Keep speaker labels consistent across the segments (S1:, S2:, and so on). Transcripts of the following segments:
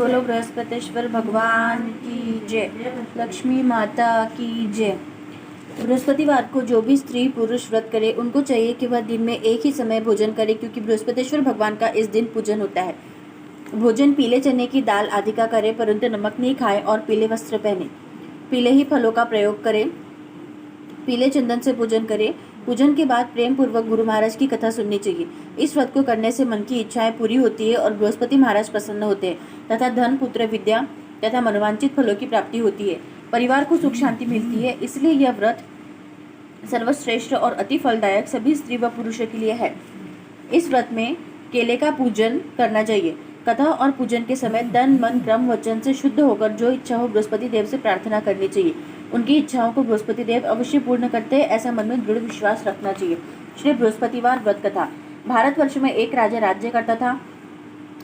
S1: बोलो बृहस्पतिश्वर भगवान की जय, लक्ष्मी माता की जय। बृहस्पतिवार को जो भी स्त्री पुरुष व्रत करे उनको चाहिए कि वह दिन में एक ही समय भोजन करे, क्योंकि बृहस्पतिश्वर भगवान का इस दिन पूजन होता है। भोजन पीले चने की दाल आदि का करे, परंतु नमक नहीं खाए और पीले वस्त्र पहने, पीले ही फलों का प्रयोग करे, पीले चंदन से पूजन करे। पूजन के बाद प्रेम पूर्वक गुरु महाराज की कथा सुननी चाहिए। इस व्रत को करने से मन की इच्छाएं पूरी होती है और बृहस्पति महाराज प्रसन्न होते हैं तथा धन, पुत्र, विद्या तथा मनोवांछित फलों की प्राप्ति होती है। परिवार को सुख शांति मिलती है। इसलिए यह व्रत सर्वश्रेष्ठ और अति फलदायक सभी स्त्री व पुरुषों के लिए है। इस व्रत में केले का पूजन करना चाहिए। कथा और पूजन के समय तन, मन, क्रम, वचन से शुद्ध होकर जो इच्छा हो बृहस्पति देव से प्रार्थना करनी चाहिए। उनकी इच्छाओं को बृहस्पति देव अवश्य पूर्ण करते हैं, ऐसा मन में दृढ़ विश्वास रखना चाहिए। श्री बृहस्पतिवार व्रत कथा। भारतवर्ष में एक राजा राज्य करता था।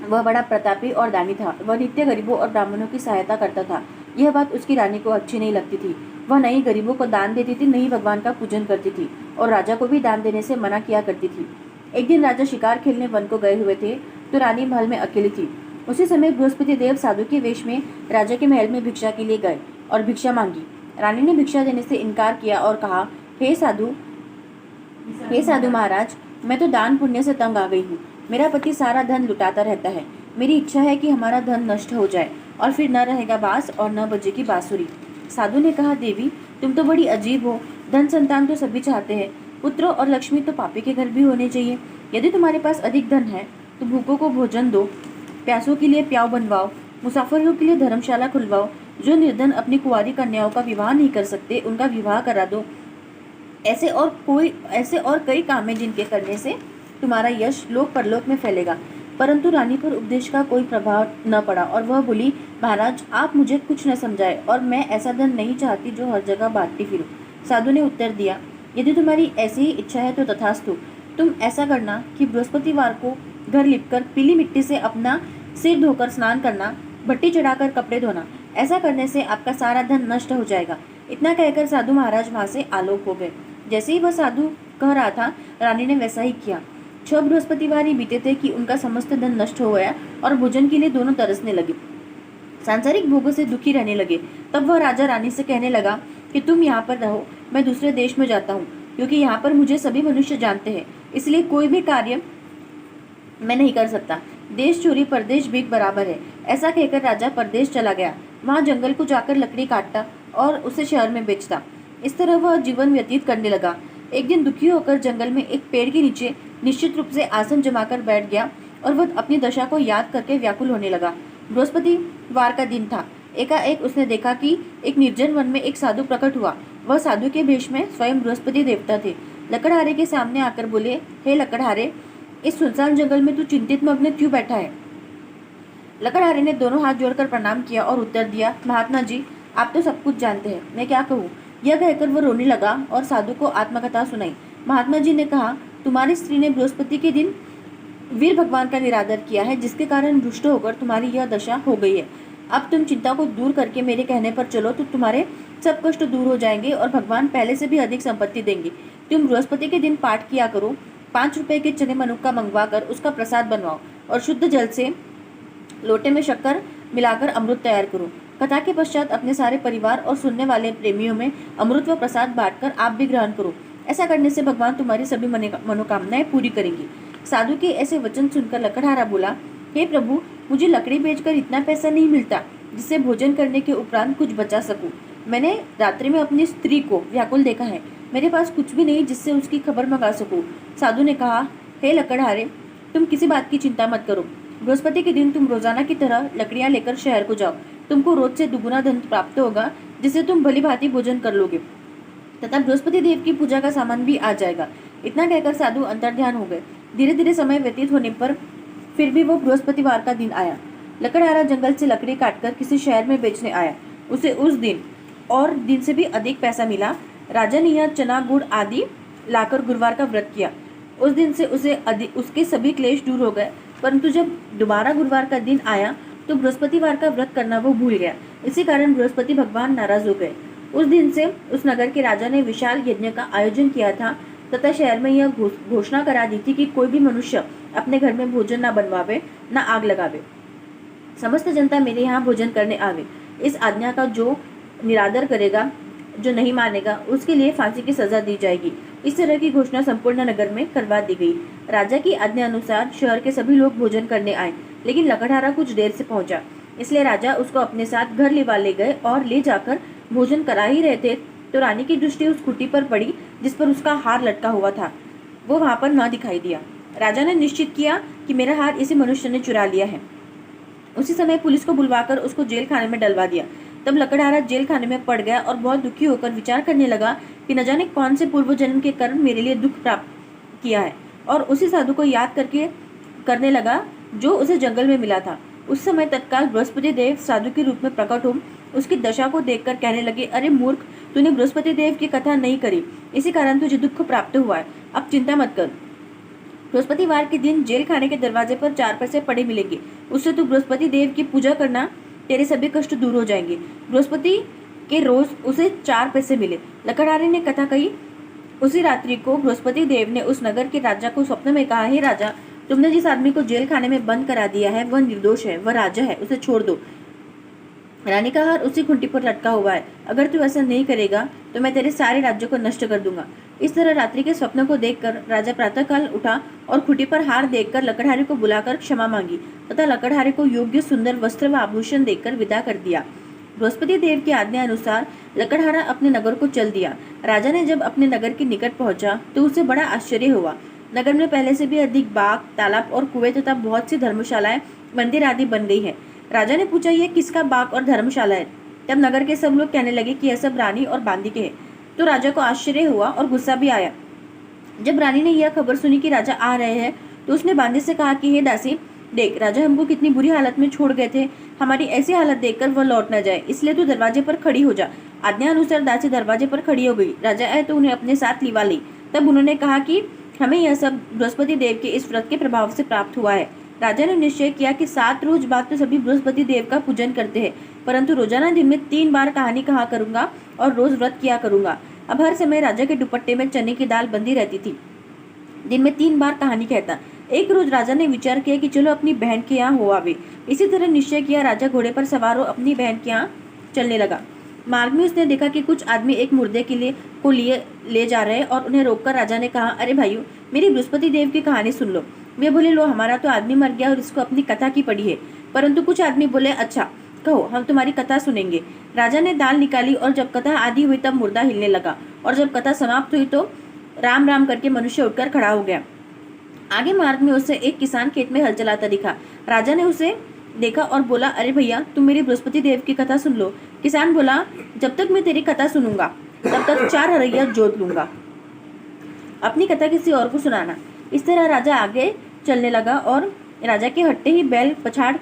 S1: वह बड़ा प्रतापी और दानी था। वह नित्य गरीबों और ब्राह्मणों की सहायता करता था। यह बात उसकी रानी को अच्छी नहीं लगती थी। वह नहीं गरीबों को दान देती थी, नहीं भगवान का पूजन करती थी और राजा को भी दान देने से मना किया करती थी। एक दिन राजा शिकार खेलने वन को गए हुए थे तो रानी महल में अकेली थी। उसी समय बृहस्पति देव साधु के वेश में राजा के महल में भिक्षा के लिए गए और भिक्षा मांगी। रानी ने भिक्षा देने से इनकार किया और कहा, हे साधु महाराज, मैं तो दान पुण्य से तंग आ गई हूँ। मेरा पति सारा धन लुटाता रहता है। मेरी इच्छा है कि हमारा धन नष्ट हो जाए और फिर न रहेगा बांस और न बजेगी बांसुरी। साधु ने कहा, देवी, तुम तो बड़ी अजीब हो। धन संतान तो सभी चाहते हैं, पुत्र और लक्ष्मी तो पापी के घर भी होने चाहिए। यदि तुम्हारे पास अधिक धन है तो भूखों को भोजन दो, प्यासों के लिए प्याव बनवाओ, मुसाफिरों के लिए धर्मशाला खुलवाओ। जो निर्धन अपनी कुंवारी कन्याओं का विवाह नहीं कर सकते उनका विवाह करा दो। ऐसे और कई काम हैं जिनके करने से तुम्हारा यश लोक परलोक में फैलेगा। परंतु रानी पर उपदेश का कोई प्रभाव न पड़ा और वह बोली, महाराज, आप मुझे कुछ न समझाए और मैं ऐसा धन नहीं चाहती जो हर जगह बांटती फिरूं। साधु ने उत्तर दिया, यदि तुम्हारी ऐसी ही इच्छा है तो तथास्तु। तुम ऐसा करना कि बृहस्पतिवार को घर लिपकर पीली मिट्टी से अपना सिर धोकर स्नान करना, भट्टी चढ़ाकर कपड़े धोना। ऐसा करने से आपका सारा धन नष्ट हो जाएगा। इतना कहकर साधु महाराज वहां से आलोक हो गए। जैसे ही वह साधु कह रहा था, रानी ने वैसा ही किया। 6 बृहस्पतिवार ही बीते थे कि उनका समस्त धन नष्ट हो गया और भोजन के लिए दोनों तरसने लगे, सांसारिक भोगों से दुखी रहने लगे। तब वह राजा रानी से कहने लगा कि तुम यहाँ पर रहो, मैं दूसरे देश में जाता हूँ, क्योंकि यहाँ पर मुझे सभी मनुष्य जानते हैं, इसलिए कोई भी कार्य मैं नहीं कर सकता। देश चोरी परदेश भीख बराबर है। ऐसा कहकर राजा परदेश चला गया। वहाँ जंगल को जाकर लकड़ी काटता और उसे शहर में बेचता। इस तरह वह जीवन व्यतीत करने लगा। एक दिन दुखी होकर जंगल में एक पेड़ के नीचे निश्चित रूप से आसन जमाकर बैठ गया और वह अपनी दशा को याद करके व्याकुल होने लगा। बृहस्पतिवार का दिन था। एकाएक उसने देखा कि एक निर्जन वन में एक साधु प्रकट हुआ। वह साधु के भेष में स्वयं बृहस्पति देवता थे। लकड़हारे के सामने आकर बोले, हे लकड़हारे, इस सुनसान जंगल में तू चिंतित मग्न क्यों बैठा है? लकड़हारे ने दोनों हाथ जोड़कर प्रणाम किया और उत्तर दिया, महात्मा जी, आप तो सब कुछ जानते हैं, मैं क्या कहूँ। यह कहकर वह रोने लगा और साधु को आत्मकथा सुनाई। महात्मा जी ने कहा, तुम्हारी स्त्री ने बृहस्पति के दिन वीर भगवान का निरादर किया है, जिसके कारण रुष्ट होकर तुम्हारी यह दशा हो गई है। अब तुम चिंता को दूर करके मेरे कहने पर चलो तो तुम्हारे सब कष्ट दूर हो जाएंगे और भगवान पहले से भी अधिक संपत्ति देंगे। तुम बृहस्पति के दिन पाठ किया करो। 5 रुपए के चने मनुक्का मंगवा कर उसका प्रसाद बनवाओ और शुद्ध जल से लोटे में शक्कर मिलाकर अमृत तैयार करो। कथा के पश्चात अपने सारे परिवार और सुनने वाले प्रेमियों में अमृत व प्रसाद बांटकर आप भी ग्रहण करो। ऐसा करने से भगवान तुम्हारी सभी मनोकामनाएं पूरी करेंगी। साधु के ऐसे वचन सुनकर लकड़हारा बोला, हे प्रभु, मुझे लकड़ी बेचकर इतना पैसा नहीं मिलता जिससे भोजन करने के उपरांत कुछ बचा सकूं। मैंने रात्रि में अपनी स्त्री को व्याकुल देखा है। मेरे पास कुछ भी नहीं जिससे उसकी खबर मंगा सकूं। साधु ने कहा, हे लकड़हारे, तुम किसी बात की चिंता मत करो। बृहस्पति के दिन तुम रोजाना की तरह लकड़ियां लेकर शहर को जाओ। तुमको रोज से दुगुना धन प्राप्त होगा, जिससे तुम भली भांति भोजन कर लोगे तथा बृहस्पति देव की पूजा का सामान भी आ जाएगा। इतना कहकर साधु अंतर्ध्यान हो गए। धीरे धीरे समय व्यतीत होने पर फिर भी वो बृहस्पतिवार का दिन आया। लकड़हारा जंगल से लकड़ी काटकर किसी शहर में बेचने आया। उसे उस दिन और दिन से भी अधिक पैसा मिला। राजा ने यह चना, गुड़ आदि लाकर गुरुवार का व्रत किया। उस दिन से उसके सभी क्लेश दूर हो गए। परंतु जब दोबारा गुरुवार का दिन आया तो बृहस्पतिवार का व्रत करना वो भूल गया। इसी कारण बृहस्पति भगवान नाराज हो गए। उस दिन से उस नगर के राजा ने विशाल यज्ञ का आयोजन किया था तथा शहर में यह घोषणा करा दी थी कि कोई भी मनुष्य अपने घर में भोजन न बनवावे, न आग लगावे। समस्त जनता मेरे यहाँ भोजन करने आवे। इस आज्ञा का जो निरादर करेगा, जो नहीं मानेगा, उसके लिए फांसी की सजा दी जाएगी। इस तरह की घोषणा संपूर्ण नगर में करवा दी गई। राजा की आज्ञा अनुसार शहर के सभी लोग भोजन करने आए, लेकिन लकड़हारा कुछ देर से पहुंचा, इसलिए राजा उसको अपने साथ घर ले गए और ले जाकर भोजन करा ही रहे थे तो रानी की दृष्टि उस खुटी पर पड़ी जिस पर उसका हार लटका हुआ था। वो वहां पर न दिखाई दिया। राजा ने निश्चित किया कि मेरा हार इसी मनुष्य ने चुरा लिया है। उसी समय पुलिस को बुलवाकर उसको जेल खाने में डलवा दिया। तब लकड़हारा जेल खाने में पड़ गया और बहुत दुखी होकर विचार करने लगा कि न जाने कौन से पूर्व जन्म के कर्म मेरे लिए दुख प्राप्त किया है, और उसी साधु को याद करके करने लगा जो उसे जंगल में मिला था। उस समय तत्काल बृहस्पति देव साधु के रूप में प्रकट हो उसकी दशा को देखकर कहने लगे, अरे मूर्ख, तूने बृहस्पति देव की कथा नहीं करी, इसी कारण तुझे दुख प्राप्त हुआ है। अब चिंता मत कर, बृहस्पतिवार के दिन जेल खाने के दरवाजे पर 4 पैसे पड़े मिलेंगे, उससे तू बृहस्पति देव की पूजा करना, तेरे सभी कष्ट दूर हो जाएंगे। बृहस्पति के रोज उसे 4 पैसे मिले। लकड़हारे ने कथा कही। उसी रात्रि को बृहस्पति देव ने उस नगर के राजा को स्वप्न में कहा, हे राजा, तुमने जिस आदमी को जेल खाने में बंद करा दिया है वह निर्दोष है, वह राजा है, उसे छोड़ दो। रानी का हार उसी खुंटी पर लटका हुआ है, अगर तू ऐसा नहीं करेगा तो मैं तेरे सारे राज्यों को नष्ट कर दूंगा। इस तरह रात्रि के स्वप्न को देखकर राजा प्रातःकाल उठा और खुंटी पर हार देखकर लकड़हारे को बुलाकर क्षमा मांगी तथा लकड़हारे को योग्य सुंदर वस्त्र व आभूषण देकर विदा कर दिया। बृहस्पति देव की आज्ञा अनुसार लकड़हारा अपने नगर को चल दिया। राजा ने जब अपने नगर के निकट पहुंचा तो उसे बड़ा आश्चर्य हुआ। नगर में पहले से भी अधिक बाग, तालाब और कुएं तथा बहुत सी धर्मशालाएं, मंदिर आदि बन गई है। राजा ने पूछा, यह किसका बाग और धर्मशाला है? तब नगर के सब लोग कहने लगे कि यह सब रानी और बांदी के हैं। तो राजा को आश्चर्य हुआ और गुस्सा भी आया। जब रानी ने यह खबर सुनी कि राजा आ रहे हैं तो उसने बांदी से कहा कि हे दासी, देख, राजा हमको कितनी बुरी हालत में छोड़ गए थे, हमारी ऐसी हालत देखकर वह लौट न जाए, इसलिए तू दरवाजे पर खड़ी हो जा। आज्ञा अनुसार दासी दरवाजे पर खड़ी हो गई। राजा आए तो उन्हें अपने साथ लिवा ली। तब उन्होंने कहा कि हमें यह सब बृहस्पति देव के इस व्रत के प्रभाव से प्राप्त हुआ है। राजा ने निश्चय किया कि 7 रोज बाद तो सभी बृहस्पति देव का पूजन करते हैं, परंतु रोजाना दिन में 3 बार कहानी कहा करूंगा और रोज व्रत किया करूंगा। अब हर समय राजा के दुपट्टे में चने की दाल बंधी रहती थी। दिन में 3 बार कहानी कहता। एक रोज राजा ने विचार किया कि चलो अपनी बहन के यहाँ हो आवे। इसी तरह निश्चय किया, राजा घोड़े पर सवार हो अपनी बहन के यहाँ चलने लगा। मार्ग में उसने देखा कि कुछ आदमी एक मुर्दे के लिए ले जा रहे और उन्हें रोककर राजा ने कहा, अरे भाइयों, मेरी बृहस्पति देव की कहानी सुन लो। वे बोले, लो, हमारा तो आदमी मर गया और इसको अपनी कथा की पड़ी है। परंतु कुछ आदमी बोले, अच्छा कहो, हम तुम्हारी कथा सुनेंगे। राजा ने दाल निकाली और जब कथा आदि हुई तब मुर्दा हिलने लगा, और जब कथा समाप्त हुई तो राम राम करके मनुष्य उठकर खड़ा हो गया। आगे मार्ग में उसे एक किसान खेत में हल चलाता दिखा। राजा ने उसे देखा और बोला, अरे भैया, तुम मेरी बृहस्पति देव की कथा सुन लो। किसान बोला, जब तक मैं तेरी कथा सुनूंगा तब तक 4 हरैया जोत लूंगा, अपनी कथा किसी और को सुनाना। इस तरह राजा आगे चलने लगा और राजा के हट्टे ही बैल पछाड़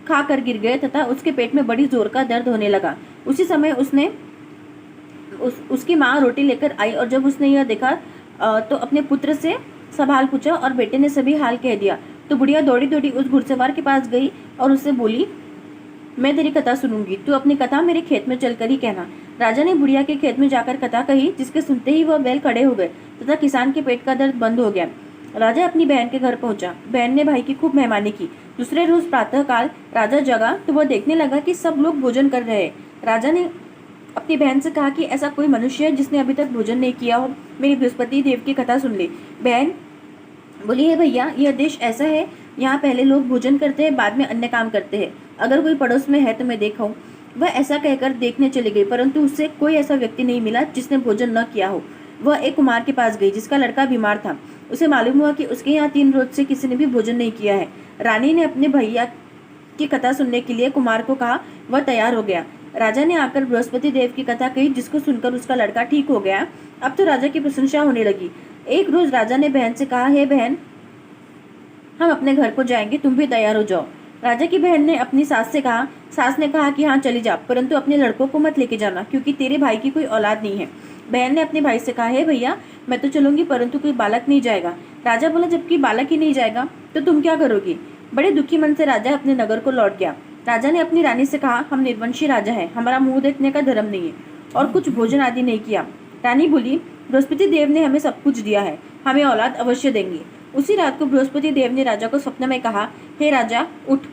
S1: खा कर गिर गए तथा उसके पेट में बड़ी जोर का दर्द होने लगा। उसी समय उसकी माँ रोटी लेकर आई और जब उसने यह देखा तो अपने पुत्र से सब हाल पूछा और बेटे ने सभी हाल कह दिया। तो बुढ़िया दौड़ी दौड़ी उस घुड़सवार के पास गई और उससे बोली, मैं तेरी कथा सुनूंगी, तू अपनी कथा मेरे खेत में चलकर ही कहना। राजा ने बुढ़िया के खेत में जाकर कथा कही, जिसके सुनते ही वह बैल खड़े हो गए तथा किसान के पेट का दर्द बंद हो गया। राजा अपनी बहन के घर पहुंचा। बहन ने भाई की खूब मेहमानी की। दूसरे रोज प्रातःकाल राजा जगा तो वह देखने लगा कि सब लोग भोजन कर रहे हैं। राजा ने अपनी बहन से कहा कि ऐसा कोई मनुष्य है जिसने अभी तक भोजन नहीं किया हो, मेरी बृहस्पति देव की कथा सुन ले। बहन बोली, है भैया, यह देश ऐसा है, यहाँ पहले लोग भोजन करते हैं, बाद में अन्य काम करते हैं। अगर कोई पड़ोस में है तो मैं देखाऊं। वह ऐसा कहकर देखने चली गई, परंतु उससे कोई ऐसा व्यक्ति नहीं मिला जिसने भोजन न किया हो। वह एक कुमार के पास गई जिसका लड़का बीमार था। उसे मालूम हुआ कि उसके यहाँ 3 रोज से किसी ने भी भोजन नहीं किया है। रानी ने अपने भैया की कथा सुनने के लिए कुमार को कहा। वह तैयार हो गया। राजा ने आकर बृहस्पति देव की कथा कही, जिसको सुनकर उसका लड़का ठीक हो गया। अब तो राजा की प्रशंसा होने लगी। एक रोज राजा ने बहन से कहा, हे बहन, हम अपने घर को जाएंगे, तुम भी तैयार हो जाओ। राजा की बहन ने अपनी सास से कहा। सास ने कहा कि हाँ चली जा, परंतु अपने लड़कों को मत लेके जाना, क्योंकि तेरे भाई की कोई औलाद नहीं है। बहन ने अपने भाई से कहा, हे भैया, मैं तो चलूंगी, परंतु कोई बालक नहीं जाएगा। राजा बोला, जबकि बालक ही नहीं जाएगा तो तुम क्या करोगी? बड़े दुखी मन से राजा अपने नगर को लौट गया। राजा ने अपनी रानी से कहा, हम निर्वंशी राजा है, हमारा मुंह देखने का धर्म नहीं है, और कुछ भोजन आदि नहीं किया। रानी बोली, बृहस्पति देव ने हमें सब कुछ दिया है, हमें औलाद अवश्य देंगे। उसी रात को बृहस्पति देव ने राजा को स्वप्न में कहा, हे राजा, उठ,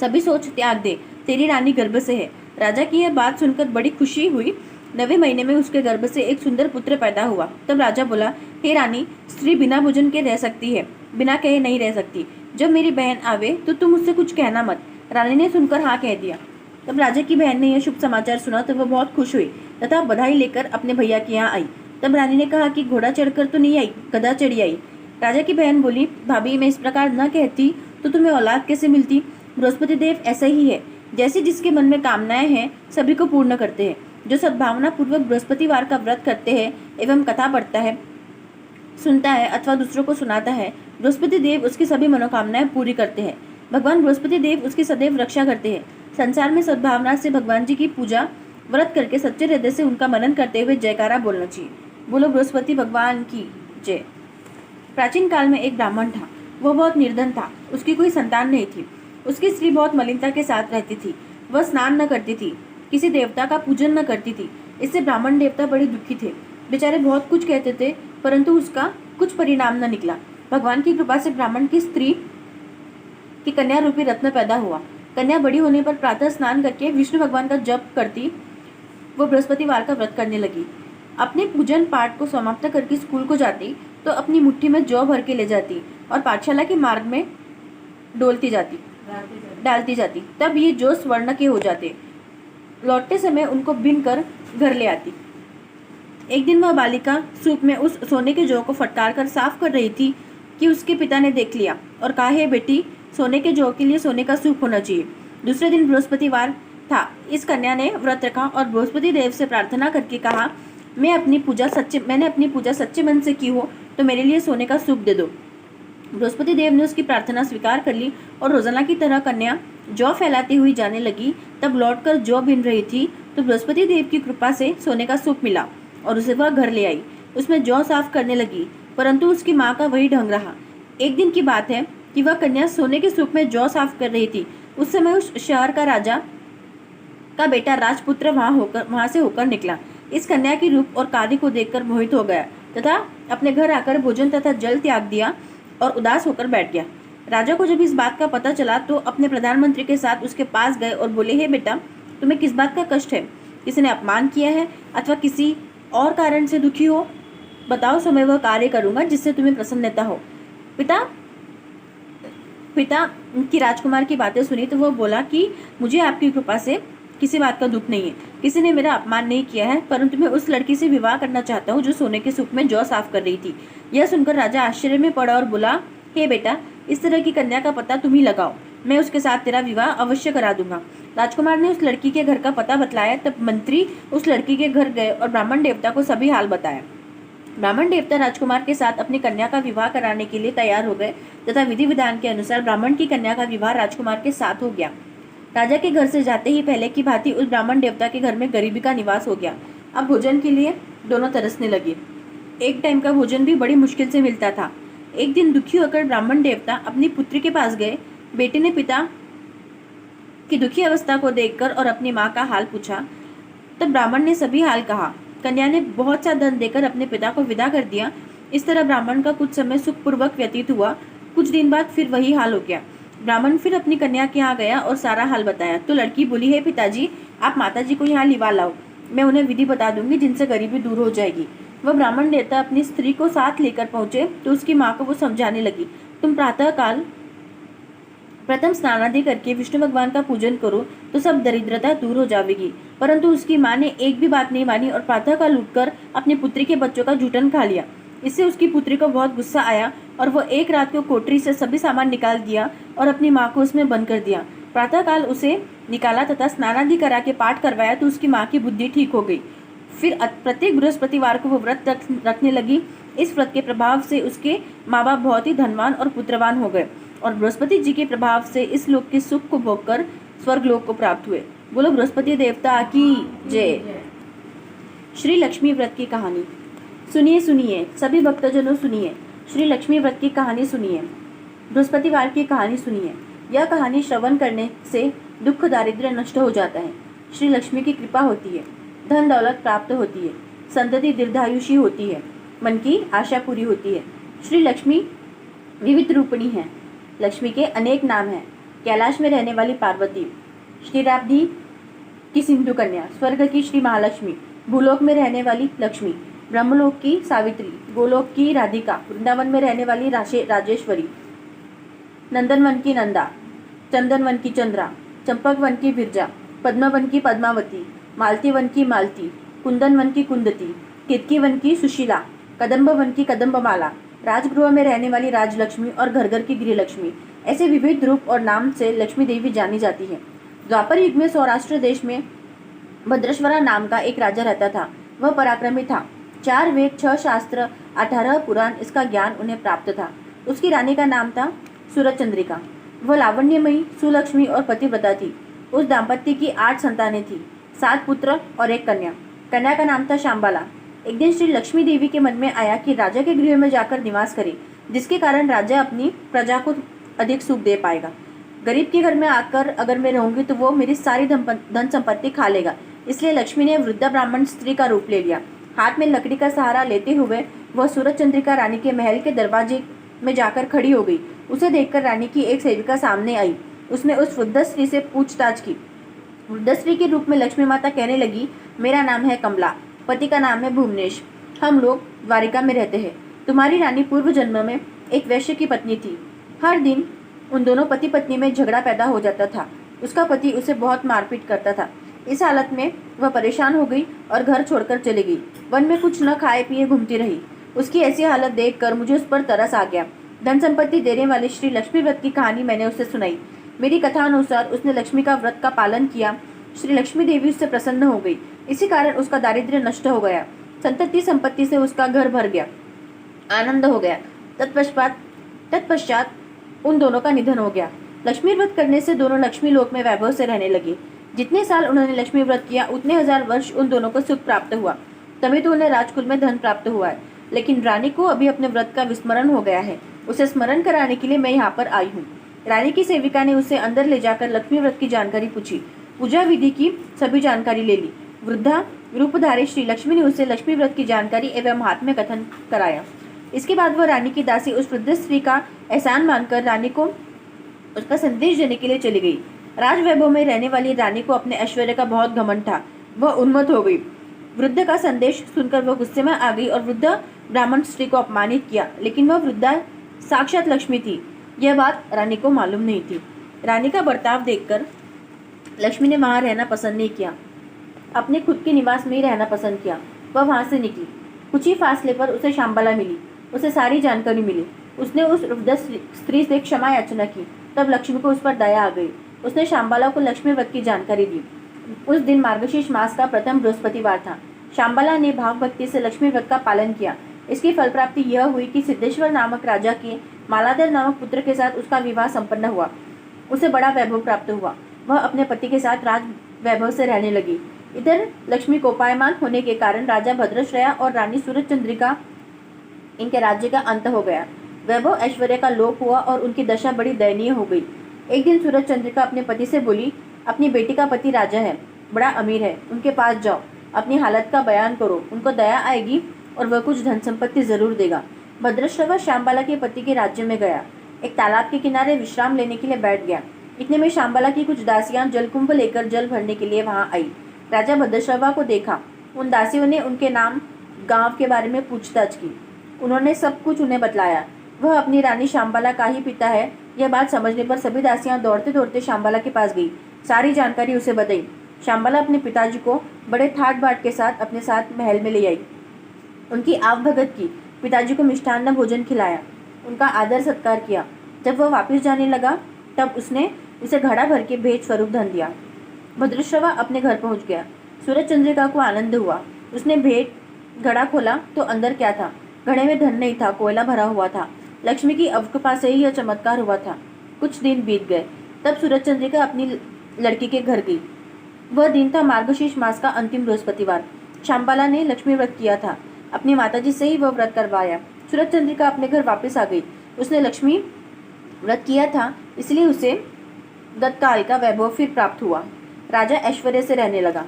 S1: सभी सोच त्याग दे, तेरी रानी गर्भ से है। राजा की यह बात सुनकर बड़ी खुशी हुई। 9वें महीने में उसके गर्भ से एक सुंदर पुत्र पैदा हुआ। तब राजा बोला, हे रानी, स्त्री बिना भोजन के रह सकती है, बिना कहे नहीं रह सकती। जब मेरी बहन आवे तो तुम उससे कुछ कहना मत। रानी ने सुनकर हाँ कह दिया। तब राजा की बहन ने यह शुभ समाचार सुना तो वह बहुत खुश हुई तथा बधाई लेकर अपने भैया के यहाँ आई। तब रानी ने कहा कि घोड़ा चढ़कर तो नहीं आई, गधा चढ़ी आई। राजा की बहन बोली, भाभी, मैं इस प्रकार न कहती तो तुम्हें औलाद कैसे मिलती? बृहस्पति देव ऐसा ही है, जैसे जिसके मन में कामनाएं हैं सभी को पूर्ण करते हैं। जो सद्भावना पूर्वक बृहस्पतिवार का व्रत करते हैं एवं कथा पढ़ता है, सुनता है अथवा दूसरों को सुनाता है, बृहस्पति देव उसकी सभी मनोकामनाएं पूरी करते हैं। भगवान बृहस्पति देव उसकी सदैव रक्षा करते हैं। संसार में सद्भावना से भगवान जी की पूजा व्रत करके सच्चे हृदय से उनका मनन करते हुए जयकारा बोलना चाहिए। बोलो बृहस्पति भगवान की जय। प्राचीन काल में एक ब्राह्मण था। वह बहुत निर्धन था। उसकी कोई संतान नहीं थी। उसकी स्त्री बहुत मलिनता के साथ रहती थी। वह स्नान न करती थी, किसी देवता का पूजन न करती थी। इससे ब्राह्मण देवता बड़े दुखी थे। बेचारे बहुत कुछ कहते थे, परंतु उसका कुछ परिणाम न निकला। भगवान की कृपा से ब्राह्मण की स्त्री की कन्या रूपी रत्न पैदा हुआ। कन्या बड़ी होने पर प्रातः स्नान करके विष्णु भगवान का जप करती वो बृहस्पतिवार का व्रत करने लगी। अपने पूजन पाठ को समाप्त करके स्कूल को जाती तो अपनी मुट्ठी में जौ भर के ले जाती और पाठशाला के मार्ग में डालती जाती। तब ये जौ स्वर्ण के हो जाते। लौटते समय उनको बीन कर घर ले आती। एक दिन वह बालिका सूप में उस सोने के जौ को फटकार कर साफ कर रही थी कि उसके पिता ने देख लिया और कहा, हे बेटी, सोने के जौ के लिए सोने का सूप होना चाहिए। दूसरे दिन बृहस्पतिवार था। इस कन्या ने व्रत रखा और बृहस्पति देव से प्रार्थना करके कहा, मैंने अपनी पूजा सच्चे मन से की हो तो मेरे लिए सोने का सूप दे दो। बृहस्पति देव ने उसकी प्रार्थना स्वीकार कर ली और रोजाना की तरह कन्या जौ फैलाती हुई जाने लगी। तब लौटकर जौ बीन रही थी तो बृहस्पति देव की कृपा से सोने का सूप मिला और उसे वह घर ले आई। उसमें जौ साफ करने लगी, परंतु उसकी माँ का वही ढंग रहा। एक दिन की बात है कि वह कन्या सोने के सूप में जौ साफ कर रही थी। उस समय उस शहर का राजा का बेटा राजपुत्र वहां से होकर निकला। इस कन्या की रूप और कार्य को देखकर मोहित हो गया तथा अपने घर आकर भोजन तथा जल त्याग दिया और उदास होकर बैठ गया। राजा को जब इस बात का पता चला तो अपने प्रधानमंत्री के साथ उसके पास गए और बोले, हे बेटा, तुम्हें किस बात का कष्ट है? किसी ने अपमान किया है अथवा किसी और कारण से दुखी हो? बताओ, सो मैं वह कार्य करूंगा जिससे तुम्हें प्रसन्नता हो। पिता की राजकुमार की बातें सुनी तो वह बोला कि मुझे आपकी कृपा से किसी बात का दुख नहीं है। किसी ने मेरा अपमान नहीं किया है, परंतु मैं उस लड़की से विवाह करना चाहता हूँ जो सोने के सूप में जौ साफ कर रही थी। यह सुनकर राजा आश्चर्य में पड़ा और बोला, हे बेटा, इस तरह की कन्या का पता तुम ही लगाओ, मैं उसके साथ तेरा विवाह अवश्य करा दूंगा। राजकुमार ने उस लड़की के घर का पता बतलाया। तब मंत्री उस लड़की के घर गए और ब्राह्मण देवता को सभी हाल बताया। ब्राह्मण देवता राजकुमार के साथ अपनी कन्या का विवाह कराने के लिए तैयार हो गए तथा विधि विधान के अनुसार ब्राह्मण की कन्या का विवाह राजकुमार के साथ हो गया। राजा के घर से जाते ही पहले की भांति उस ब्राह्मण देवता के घर में गरीबी का निवास हो गया। अब भोजन के लिए दोनों तरसने लगे। एक टाइम का भोजन भी बड़ी मुश्किल से मिलता था। एक दिन दुखी होकर ब्राह्मण देवता अपनी पुत्री के पास गए। बेटे ने पिता की दुखी अवस्था को देखकर और अपनी माँ का हाल पूछा। तब ब्राह्मण ने सभी हाल कहा। कन्या ने बहुत सा धन देकर अपने पिता को विदा कर दिया। इस तरह ब्राह्मण का कुछ समय सुखपूर्वक व्यतीत हुआ। कुछ दिन बाद फिर वही हाल हो गया। ब्राह्मण फिर अपनी कन्या के यहाँ गया और सारा हाल बताया। तो लड़की बोली, हे पिताजी, आप माताजी को यहाँ लिवा लाओ, मैं उन्हें विधि बता दूंगी जिनसे गरीबी दूर हो जाएगी। वह ब्राह्मण देवता अपनी स्त्री को साथ लेकर पहुंचे तो उसकी माँ को वो समझाने लगी, तुम प्रातःकाल प्रथम स्नानादि करके विष्णु भगवान का पूजन करो तो सब दरिद्रता दूर हो जाएगी। परंतु उसकी माँ ने एक भी बात नहीं मानी और प्रातःकाल उठकर अपनी पुत्री के बच्चों का जूठन खा लिया। इससे उसकी पुत्री को बहुत गुस्सा आया और वह एक रात को कोठरी से सभी सामान निकाल दिया और अपनी माँ को उसमें बंद कर दिया। प्रातःकाल उसे निकाला तथा स्नानादि करा के पाठ करवाया तो उसकी माँ की बुद्धि ठीक हो गई। फिर प्रत्येक बृहस्पतिवार को वो व्रत रखने लगी। इस व्रत के प्रभाव से उसके माँ बाप बहुत ही धनवान और पुत्रवान हो गए और बृहस्पति जी के प्रभाव से इस लोक के सुख को भोगकर स्वर्ग लोक को प्राप्त हुए। बोलो बृहस्पति देवता की जय। श्री लक्ष्मी व्रत की कहानी। सुनिए सुनिए सभी भक्तजनों, सुनिए श्री लक्ष्मी व्रत की कहानी सुनिए, बृहस्पतिवार की कहानी सुनिए। यह कहानी श्रवण करने से दुख दारिद्र्य नष्ट हो जाता है। श्री लक्ष्मी की कृपा होती है, धन दौलत प्राप्त होती है, संतति दीर्घायुषी होती है, मन की आशा पूरी होती है। श्री लक्ष्मी विविध रूपिणी है। लक्ष्मी के अनेक नाम हैं। कैलाश में रहने वाली पार्वती, श्रीराब्धी की सिंधु कन्या, स्वर्ग की श्री महालक्ष्मी, भूलोक में रहने वाली लक्ष्मी, ब्रह्मलोक की सावित्री, गोलोक की राधिका, वृंदावन में रहने वाली राजेश्वरी, नंदनवन की नंदा, चंदनवन की चंद्रा, चंपक वन की विरजा, पद्मवन की पद्मावती, मालती वन की मालती, कुंदन वन की कुंदती, केतकी वन की सुशीला, कदम्ब वन की कदम्बमाला, राजगृह में रहने वाली राजलक्ष्मी और घर घर की गृहलक्ष्मी, ऐसे विविध रूप और नाम से लक्ष्मी देवी जानी जाती है। द्वापर युग में सौराष्ट्र देश में भद्रेश्वरा नाम का एक राजा रहता था। वह पराक्रमी था। 4 वेद, 6 शास्त्र, 18 पुराण, इसका ज्ञान उन्हें प्राप्त था। उसकी रानी का नाम था सूरजचंद्रिका। वह लावण्यमयी, सुलक्ष्मी और पतिव्रता थी। उस दाम्पत्य की 8 संतानें थीं, 7 पुत्र और 1 कन्या। कन्या का नाम था शांबाला। एक दिन श्री लक्ष्मी देवी के मन में आया कि राजा के गृह में जाकर निवास करे, जिसके कारण राजा अपनी प्रजा को अधिक सुख दे पाएगा। गरीब के घर में आकर अगर मैं रहूंगी तो वो मेरी सारी धन संपत्ति खा लेगा। इसलिए लक्ष्मी ने वृद्धा ब्राह्मण स्त्री का रूप ले लिया। हाथ में लकड़ी का सहारा लेते हुए वह सूरजचंद्रिका रानी के महल के दरवाजे में जाकर खड़ी हो गई। उसे देखकर रानी की एक सेविका सामने आई। उसने उस वृद्ध स्त्री से पूछताछ की। वृद्ध स्त्री के रूप में लक्ष्मी माता कहने लगी, मेरा नाम है कमला, पति का नाम है भुवनेश, हम लोग द्वारिका में रहते हैं। तुम्हारी रानी पूर्व जन्म में एक वैश्य की पत्नी थी। हर दिन उन दोनों पति पत्नी में झगड़ा पैदा हो जाता था। उसका पति उसे बहुत मारपीट करता था। इस हालत में वह परेशान हो गई और घर छोड़कर चली गई। वन में कुछ न खाए पिए घूमती रही। उसकी ऐसी हालत देखकर मुझे उस पर तरस आ गया। धन संपत्ति देने वाली श्री लक्ष्मी व्रत की कहानी मैंने उसे सुनाई। मेरी कथा अनुसार उसने लक्ष्मी का व्रत का पालन किया। श्री लक्ष्मी देवी उससे प्रसन्न हो गई। इसी कारण उसका दारिद्र्य नष्ट हो गया। संतति संपत्ति से उसका घर भर गया, आनंद हो गया। तत्पश्चात उन दोनों का निधन हो गया। लक्ष्मी व्रत करने से दोनों लक्ष्मी लोक में वैभव से रहने लगे। जितने साल उन्होंने लक्ष्मी व्रत किया उतने 1000 वर्ष उन दोनों को सुख प्राप्त हुआ। तभी तो उन्हें राजकुल में धन प्राप्त हुआ है। लेकिन रानी को अभी अपने व्रत का विस्मरण हो गया है। उसे स्मरण कराने के लिए मैं यहाँ पर आई हूँ। रानी की सेविका ने उसे अंदर ले जाकर लक्ष्मी व्रत की जानकारी पूछी, पूजा विधि की सभी जानकारी ले ली। वृद्धा रूपधारी श्री लक्ष्मी ने उसे लक्ष्मी व्रत की जानकारी एवं महात्म्य कथन कराया। इसके बाद वह रानी की दासी उस वृद्ध स्त्री का एहसान मानकर रानी को उसका संदेश देने के लिए चली गई। राजवैभव में रहने वाली रानी को अपने ऐश्वर्य का बहुत घमंड था। वह उन्मत्त हो गई। वृद्ध का संदेश सुनकर वह गुस्से में आ गई और वृद्ध ब्राह्मण स्त्री को अपमानित किया। लेकिन वह वृद्धा साक्षात लक्ष्मी थी। यह बात रानी को मालूम नहीं थी। रानी का बर्ताव देखकर लक्ष्मी ने वहां रहना पसंद नहीं किया। अपने खुद के निवास में ही रहना पसंद किया। वह वहां से निकली। कुछ ही फासले पर उसे शांबाला मिली। उसे सारी जानकारी मिली। उसने उस वृद्ध स्त्री से क्षमा याचना की। तब लक्ष्मी को उस पर दया आ गई। उसने शांबाला को लक्ष्मी व्रत की जानकारी दी। उस दिन मार्गशीर्ष मास का प्रथम बृहस्पतिवार था। शांबाला ने भाव भक्ति से लक्ष्मी व्रत का पालन किया। इसकी फल प्राप्ति यह हुई कि सिद्धेश्वर नामक राजा के मालाधर नामक पुत्र के साथ उसका विवाह संपन्न हुआ। उसे बड़ा वैभव प्राप्त हुआ। वह अपने पति के साथ राज वैभव से रहने लगी। इधर लक्ष्मी कोपायमान होने के कारण राजा भद्रश्रया और रानी सूरजचंद्रिका इनके राज्य का अंत हो गया। वैभव ऐश्वर्य का लोप हुआ और उनकी दशा बड़ी दयनीय हो गई। एक दिन सूरजचंद्रिका अपने पति से बोली, अपनी बेटी का पति राजा है, बड़ा अमीर है, उनके पास जाओ, अपनी हालत का बयान करो, उनको दया आएगी और वह कुछ धन संपत्ति जरूर देगा। भद्रश्रवा शांबाला के पति के राज्य में गया। एक तालाब के किनारे विश्राम लेने के लिए बैठ गया। इतने में शांबाला की कुछ दासियां जलकुंभ लेकर जल भरने के लिए वहां आई। राजा भद्रश्रवा को देखा। उन दासियों ने उनके नाम, गांव के बारे में पूछताछ की। उन्होंने सब कुछ उन्हें बतलाया। वह अपनी रानी शांबाला का ही पिता है, यह बात समझने पर सभी दासियां दौड़ते दौड़ते शांबाला के पास गई। सारी जानकारी उसे बताई। शांबाला अपने पिताजी को बड़े ठाट बाट के साथ अपने साथ महल में ले आई। उनकी आवभगत की, पिताजी को मिष्ठान्न भोजन खिलाया, उनका आदर सत्कार किया। जब वह वापस जाने लगा तब उसने उसे घड़ा भर के भेंट स्वरूप धन दिया। भद्रश्रवा अपने घर पहुंच गया। सूरजचंद्रिका को आनंद हुआ। उसने भेंट घड़ा खोला तो अंदर क्या था? घड़े में धन नहीं था, कोयला भरा हुआ था। लक्ष्मी की अवकृपा से ही यह चमत्कार हुआ था। कुछ दिन बीत गए। तब सूरजचंद्रिका अपनी लड़की के घर गई। वह दिन था मार्गशीर्ष मास का अंतिम बृहस्पतिवार। शांबाला ने लक्ष्मी व्रत किया था। अपनी माताजी से ही वह व्रत करवाया। सूरजचंद्रिका अपने घर वापस आ गई। उसने लक्ष्मी व्रत किया था, इसलिए उसे तत्काल का वैभव फिर प्राप्त हुआ। राजा ऐश्वर्य से रहने लगा।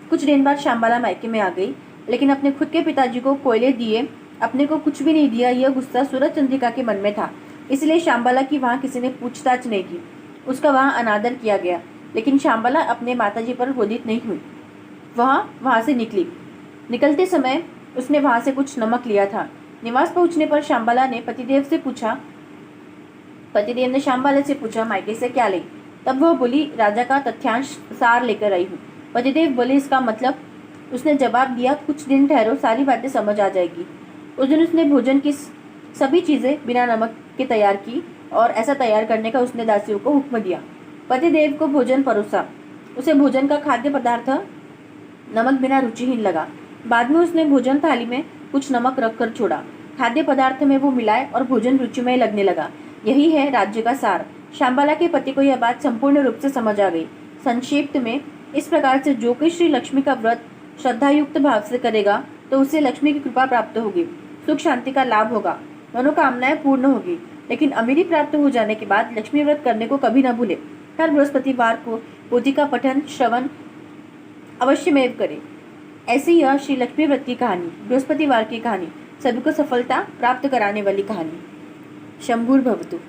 S1: कुछ दिन बाद शांबाला मायके में आ गई, लेकिन अपने खुद के पिताजी को कोयले दिए, अपने को कुछ भी नहीं दिया, यह गुस्सा सूरजचंद्रिका के मन में था। इसलिए शांबाला की वहाँ किसी ने पूछताछ नहीं की। उसका वहाँ अनादर किया गया, लेकिन शांबला अपने माताजी पर क्रोधित नहीं हुई। वहाँ से निकलते समय उसने वहाँ से कुछ नमक लिया था। निवास पहुँचने पर शांबला ने पतिदेव ने शांबला से पूछा, मायके से क्या ले? तब वह बोली, राजा का तथ्यांश सार लेकर आई हूँ। पतिदेव बोले, इसका मतलब? उसने जवाब दिया, कुछ दिन ठहरो, सारी बातें समझ आ जाएगी। उस दिन उसने भोजन की सभी चीज़ें बिना नमक के तैयार की और ऐसा तैयार करने का उसने दासियों को हुक्म दिया। पतिदेव को भोजन परोसा। उसे भोजन का खाद्य पदार्थ नमक बिना रुचिहीन लगा। बाद में उसने भोजन थाली में कुछ नमक रखकर छोड़ा। खाद्य पदार्थ में वो मिलाए और भोजन रुचिमय लगने लगा। यही है राज्य का सार। शांबला के पति को यह बात संपूर्ण रूप से समझ आ गई। संक्षिप्त में इस प्रकार से जो कोई श्री लक्ष्मी का व्रत श्रद्धायुक्त भाव से करेगा तो उसे लक्ष्मी की कृपा प्राप्त होगी, सुख शांति का लाभ होगा, मनोकामनाएं पूर्ण होगी। लेकिन अमीरी प्राप्त हो जाने के बाद लक्ष्मी व्रत करने को कभी न भूले। हर बृहस्पतिवार को पोथी का पठन श्रवण अवश्यमेव करें। ऐसी यह श्री लक्ष्मी व्रत की कहानी, बृहस्पतिवार की कहानी, सभी को सफलता प्राप्त कराने वाली कहानी। शंभुर्भवतु।